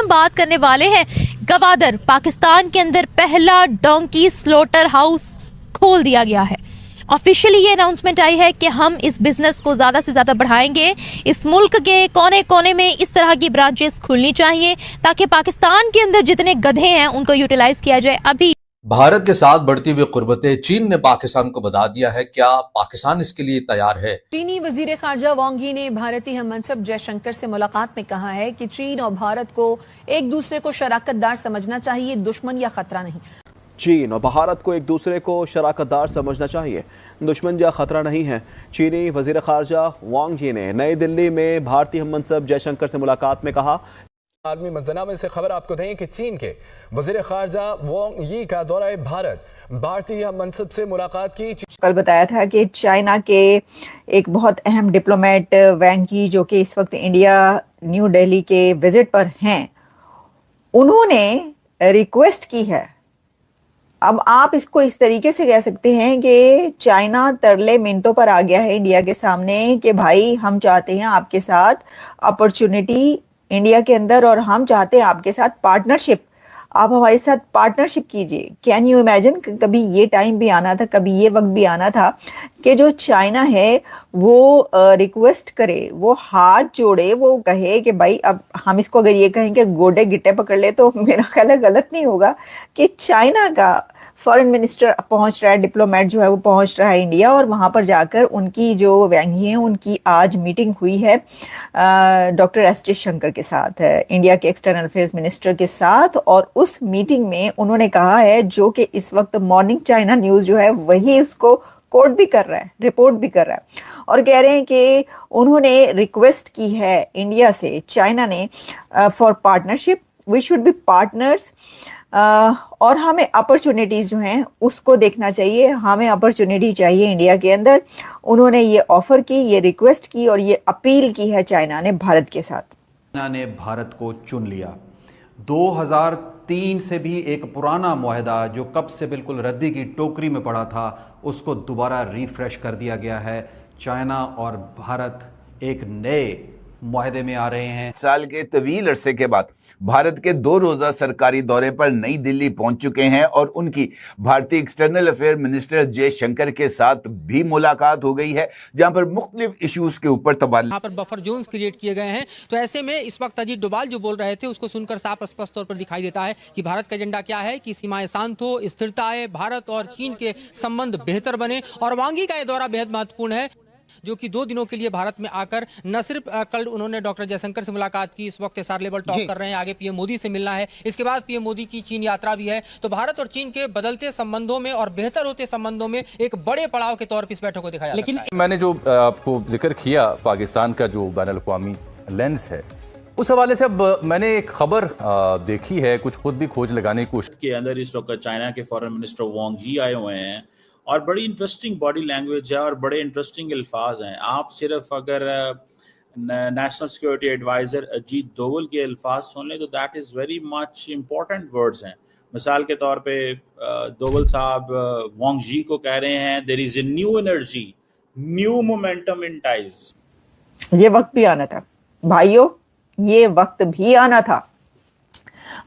हम बात करने वाले हैं गवादर। पाकिस्तान के अंदर पहला डोंकी स्लॉटर हाउस खोल दिया गया है। ऑफिशियली ये अनाउंसमेंट आई है कि हम इस बिजनेस को ज़्यादा से ज़्यादा बढ़ाएंगे। इस मुल्क के कोने कोने में इस तरह की ब्रांचेस खुलनी चाहिए ताकि पाकिस्तान के अंदर जितने गधे हैं उनको यूटिलाइज किया जाए। अभी भारत के साथ बढ़ती हुई कुर्बतें चीन ने पाकिस्तान को बता दिया है। क्या पाकिस्तान इसके लिए तैयार है? चीनी वजीर खारजा वांग यी ने भारतीय हममनसब जयशंकर से मुलाकात में कहा है कि चीन और भारत को एक दूसरे को शराकतदार समझना चाहिए, दुश्मन या खतरा नहीं। चीन और भारत को एक दूसरे को शराकतदार समझना चाहिए, दुश्मन या खतरा नहीं है। चीनी वजीर खारजा वांग यी ने नई दिल्ली में भारतीय हममनसब जयशंकर से मुलाकात में कहा। आलमी मंजरा में से खबर आपको दें कि चीन के वजीर खारजा वांग यी का दौरा भारत, भारतीय मनसब से मुलाकात की। कल बताया था कि चाइना के एक बहुत अहम डिप्लोमेट वांग यी, जो कि इस वक्त इंडिया न्यू दिल्ली के विजिट पर हैं, उन्होंने रिक्वेस्ट की है। अब आप इसको इस तरीके से कह सकते हैं कि चाइना तरले मिनटों पर आ गया है इंडिया के सामने कि भाई हम चाहते हैं आपके साथ अपॉर्चुनिटी इंडिया के अंदर और हम चाहते हैं आपके साथ पार्टनरशिप, आप हमारे साथ पार्टनरशिप कीजिए। कैन यू इमेजिन, कभी ये टाइम भी आना था, कभी ये वक्त भी आना था कि जो चाइना है वो रिक्वेस्ट करे, वो हाथ जोड़े, वो कहे कि भाई अब हम इसको अगर ये कहें कि गोडे गिट्टे पकड़ ले तो मेरा ख्याल है गलत नहीं होगा कि चाइना का फॉरेन मिनिस्टर पहुंच रहा है, डिप्लोमेट जो है वो पहुंच रहा है इंडिया, और वहां पर जाकर उनकी जो वांग यी हैं उनकी आज मीटिंग हुई है डॉक्टर एस जयशंकर के साथ, इंडिया के एक्सटर्नल अफेयर्स मिनिस्टर के साथ। और उस मीटिंग में उन्होंने कहा है, जो कि इस वक्त मॉर्निंग चाइना न्यूज जो है वही उसको कोट भी कर रहा है, रिपोर्ट भी कर रहा है, और कह रहे हैं कि उन्होंने रिक्वेस्ट की है इंडिया से, चाइना ने, for partnership, we should be partners, और हमें अपॉर्चुनिटीज जो हैं उसको देखना चाहिए, हमें अपॉर्चुनिटी चाहिए इंडिया के अंदर। उन्होंने ये ऑफर की, ये रिक्वेस्ट की और ये अपील की है चाइना ने भारत के साथ। चाइना ने भारत को चुन लिया। 2003 से भी एक पुराना मुआहदा जो कब से बिल्कुल रद्दी की टोकरी में पड़ा था, उसको दोबारा रिफ्रेश कर दिया गया है। चाइना और भारत एक नए मुआहदे में आ रहे हैं। साल के तवील अरसे के बाद भारत के 2 रोज़ा सरकारी दौरे पर नई दिल्ली पहुंच चुके हैं और उनकी भारतीय एक्सटर्नल अफेयर मिनिस्टर जयशंकर के साथ भी मुलाकात हो गई है, जहां पर मुख्तलिफ इश्यूज के ऊपर तबादला। यहाँ पर बफर जोन्स क्रिएट किए गए हैं, तो ऐसे में इस वक्त अजीत डोभाल जो बोल रहे थे उसको सुनकर साफ स्पष्ट तौर पर दिखाई देता है कि भारत का एजेंडा क्या है कि सीमाएं शांत हो, स्थिरता आए, भारत और चीन के संबंध बेहतर बने। और वांग यी का यह दौरा बेहद महत्वपूर्ण है, जो कि 2 दिनों के लिए भारत में आकर न सिर्फ कल उन्होंने डॉक्टर जयशंकर से मुलाकात की, इस वक्त एसआर लेवल टॉक कर रहे हैं, आगे पीएम मोदी से मिलना है, इसके बाद पीएम मोदी की चीन यात्रा भी है। तो भारत और चीन के बदलते संबंधों में और बेहतर होते संबंधों में एक बड़े पड़ाव के तौर पर इस बैठक को दिखाया। लेकिन मैंने जो आपको जिक्र किया पाकिस्तान का जो बैनुल-अक़वामी लेंस है, उस हवाले से अब मैंने एक खबर देखी है, कुछ खुद भी खोज लगाने की कोशिश के अंदर इस वक्त चाइना के फॉरेन मिनिस्टर वांग यी आए हुए हैं और बड़ी इंटरेस्टिंग बॉडी लैंग्वेज है और बड़े इंटरेस्टिंग अल्फाज हैं। आप सिर्फ अगर national security advisor Ajit Doval के अल्फाज सुन लें तो that is very much important words हैं। मिसाल के तौर पे डोवल साहब वांग यी को कह रहे हैं there is a new energy, new momentum in ties. ये वक्त भी आना था भाइयों, ये वक्त भी आना था।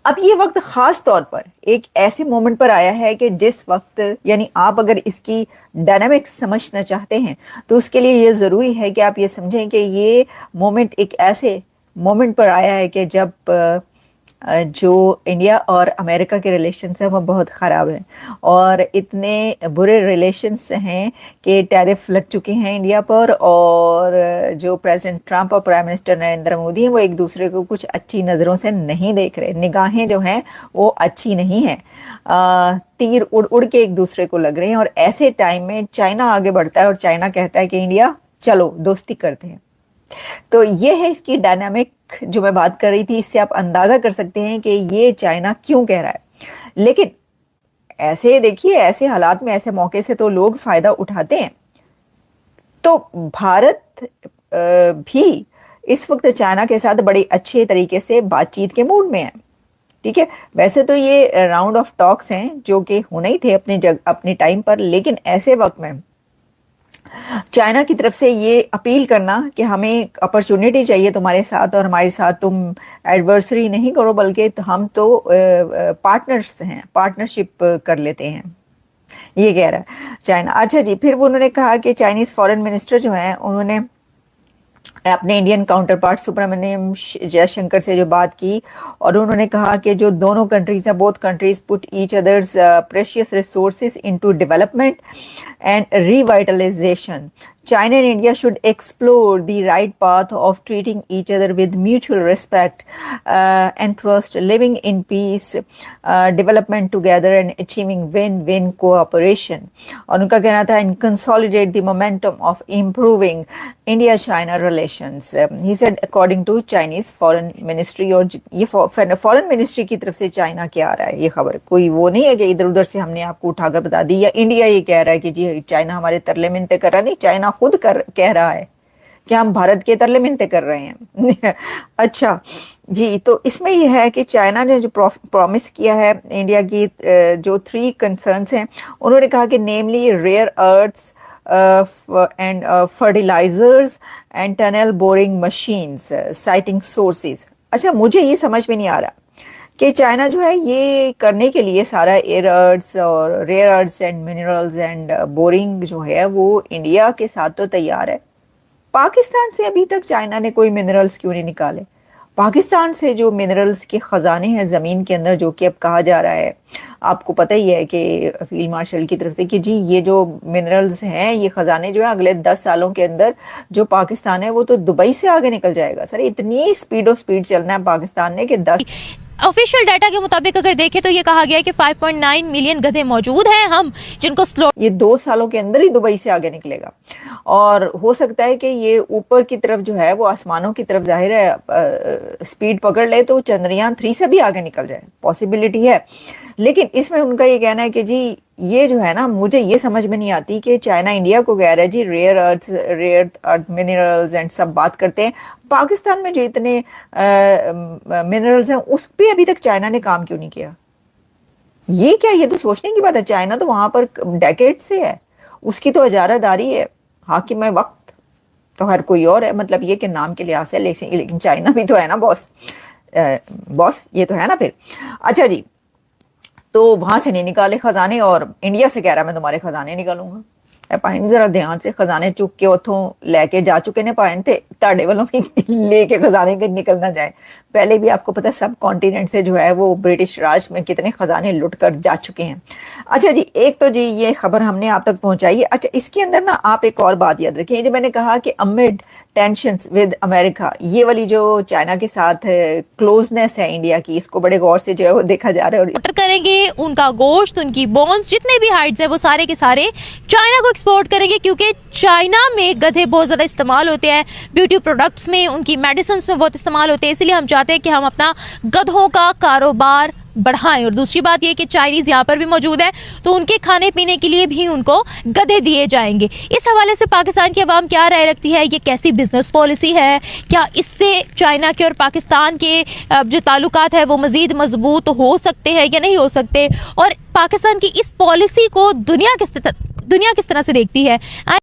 अब ये वक्त खास तौर पर एक ऐसे मोमेंट पर आया है कि जिस वक्त, यानी आप अगर इसकी डायनामिक्स समझना चाहते हैं तो उसके लिए ये ज़रूरी है कि आप ये समझें कि ये मोमेंट एक ऐसे मोमेंट पर आया है कि जब जो इंडिया और अमेरिका के रिलेशंस हैं वो बहुत ख़राब हैं और इतने बुरे रिलेशंस हैं कि टैरिफ लग चुके हैं इंडिया पर, और जो प्रेसिडेंट ट्रंप और प्राइम मिनिस्टर नरेंद्र मोदी हैं वो एक दूसरे को कुछ अच्छी नज़रों से नहीं देख रहे, निगाहें जो हैं वो अच्छी नहीं हैं, तीर उड़ उड़ के एक दूसरे को लग रहे हैं। और ऐसे टाइम में चाइना आगे बढ़ता है और चाइना कहता है कि इंडिया चलो दोस्ती करते हैं। तो ये है इसकी डायनामिक जो मैं बात कर रही थी, इससे आप अंदाजा कर सकते हैं कि ये चाइना क्यों कह रहा है। लेकिन ऐसे देखिए, ऐसे हालात में, ऐसे मौके से तो लोग फायदा उठाते हैं। तो भारत भी इस वक्त चाइना के साथ बड़े अच्छे तरीके से बातचीत के मूड में है। ठीक है, वैसे तो ये राउंड ऑफ टॉक्स हैं जो कि होने ही थे अपने टाइम पर, लेकिन ऐसे वक्त में चाइना की तरफ से ये अपील करना कि हमें अपॉर्चुनिटी चाहिए तुम्हारे साथ, और हमारे साथ तुम एडवर्सरी नहीं करो बल्कि हम तो पार्टनर्स हैं, पार्टनरशिप कर लेते हैं, ये कह रहा है चाइना। अच्छा जी, फिर वो उन्होंने कहा कि चाइनीज फॉरेन मिनिस्टर जो हैं उन्होंने अपने Indian counterpart Subrahmanyam Jaishankar से जो बात की, और उन्होंने कहा कि जो दोनों कंट्रीज हैं, both countries put each others precious resources into development and revitalization. China and India should explore the right path of treating each other with mutual respect and trust, living in peace, development together and achieving win-win cooperation. और उनका कहना था and consolidate the momentum of improving India-China relations. He said according to Chinese Foreign Ministry, और ये foreign ministry की तरफ से China क्या आ रहा है, ये खबर कोई वो नहीं है कि इधर उधर से हमने आपको उठाकर बता दी, या इंडिया ये कह रहा है कि जी चाइना हमारे तरले मिनटे कर रहा, नहीं, चाइना खुद कह रहा है कि हम भारत के तरले मिनटे कर रहे हैं। अच्छा जी, तो इसमें यह है कि चाइना ने जो प्रॉमिस किया है इंडिया की जो 3 कंसर्न्स हैं, उन्होंने कहा कि namely rare earths and fertilisers and tunnel boring machines citing sources. अच्छा, मुझे ये समझ में नहीं आ रहा कि चाइना जो है ये करने के लिए सारा एयर अर्थ्स और rare earths and minerals and boring जो है वो इंडिया के साथ तो तैयार है, पाकिस्तान से अभी तक चाइना ने कोई मिनरल्स क्यों नहीं निकाले? पाकिस्तान से जो मिनरल्स के खजाने हैं ज़मीन के अंदर, जो कि अब कहा जा रहा है, आपको पता ही है कि फील्ड मार्शल की तरफ से कि जी ये जो मिनरल्स हैं, ये खजाने जो है अगले 10 सालों के अंदर जो पाकिस्तान है वो तो दुबई से आगे निकल जाएगा। सर, इतनी स्पीड चलना है पाकिस्तान ने कि 10 ऑफिशियल डाटा के मुताबिक अगर देखें तो ये कहा गया है कि 5.9 मिलियन गधे मौजूद हैं हम जिनको स्लो, ये 2 सालों के अंदर ही दुबई से आगे निकलेगा, और हो सकता है कि ये ऊपर की तरफ जो है वो आसमानों की तरफ जाहिर है स्पीड पकड़ ले तो चंद्रयान 3 से भी आगे निकल जाए, पॉसिबिलिटी है। लेकिन इसमें उनका ये कहना है कि जी ये जो है ना, मुझे ये समझ में नहीं आती कि चाइना इंडिया को कह रहा है जी रेयर अर्थ मिनरल्स एंड सब बात करते हैं, पाकिस्तान में जो इतने मिनरल्स हैं उस पे अभी तक चाइना ने काम क्यों नहीं किया? ये क्या, ये तो सोचने की बात है। चाइना तो वहां पर डेकेड से है, उसकी तो इजारादारी है, हाकिम है वक्त तो हर कोई और है, मतलब ये कि नाम के लिहाज से, लेकिन चाइना भी तो है ना बॉस, ये तो है ना फिर। अच्छा जी, तो वहां से नहीं निकाले खजाने और इंडिया से कह रहा मैं तुम्हारे खजाने निकालूंगा। पाइन जरा ध्यान से, खजाने चुक के उथों लेके जा चुके ने पाइन थे, ताड़े वालों भी लेके खजाने के निकल ना जाए। पहले भी आपको पता है सब कॉन्टिनेंट से जो है वो ब्रिटिश राज में कितने खजाने लुट कर जा चुके हैं। अच्छा जी, एक तो जी ये खबर हमने आप तक पहुंचाई है। अच्छा, इसके अंदर ना आप एक और बात याद रखें, जो मैंने कहा कि अमिड टेंशंस विद अमेरिका, ये वाली जो चाइना के साथ क्लोजनेस है इंडिया की, इसको बड़े गौर से जो है वो देखा जा रहा है। और करेंगे उनका गोश्त, उनकी बोन्स, जितने भी हाइड्स है वो सारे के सारे चाइना को एक्सपोर्ट करेंगे, क्योंकि चाइना में गधे बहुत ज्यादा इस्तेमाल होते हैं, ब्यूटी प्रोडक्ट्स में, उनकी मेडिसिन में बहुत इस्तेमाल होते हैं, इसलिए हम चाहते हैं कि हम अपना गधों का कारोबार बढ़ाएं। और दूसरी बात ये कि चाइनीज यहाँ पर भी मौजूद है तो उनके खाने पीने के लिए भी उनको गधे दिए जाएंगे। इस हवाले से पाकिस्तान की आवाम क्या राय रखती है, ये कैसी बिजनेस पॉलिसी है, क्या इससे चाइना के और पाकिस्तान के जो ताल्लुकात है वो मजीद मजबूत हो सकते हैं या नहीं हो सकते, और पाकिस्तान की इस पॉलिसी को दुनिया किस तरह से देखती है।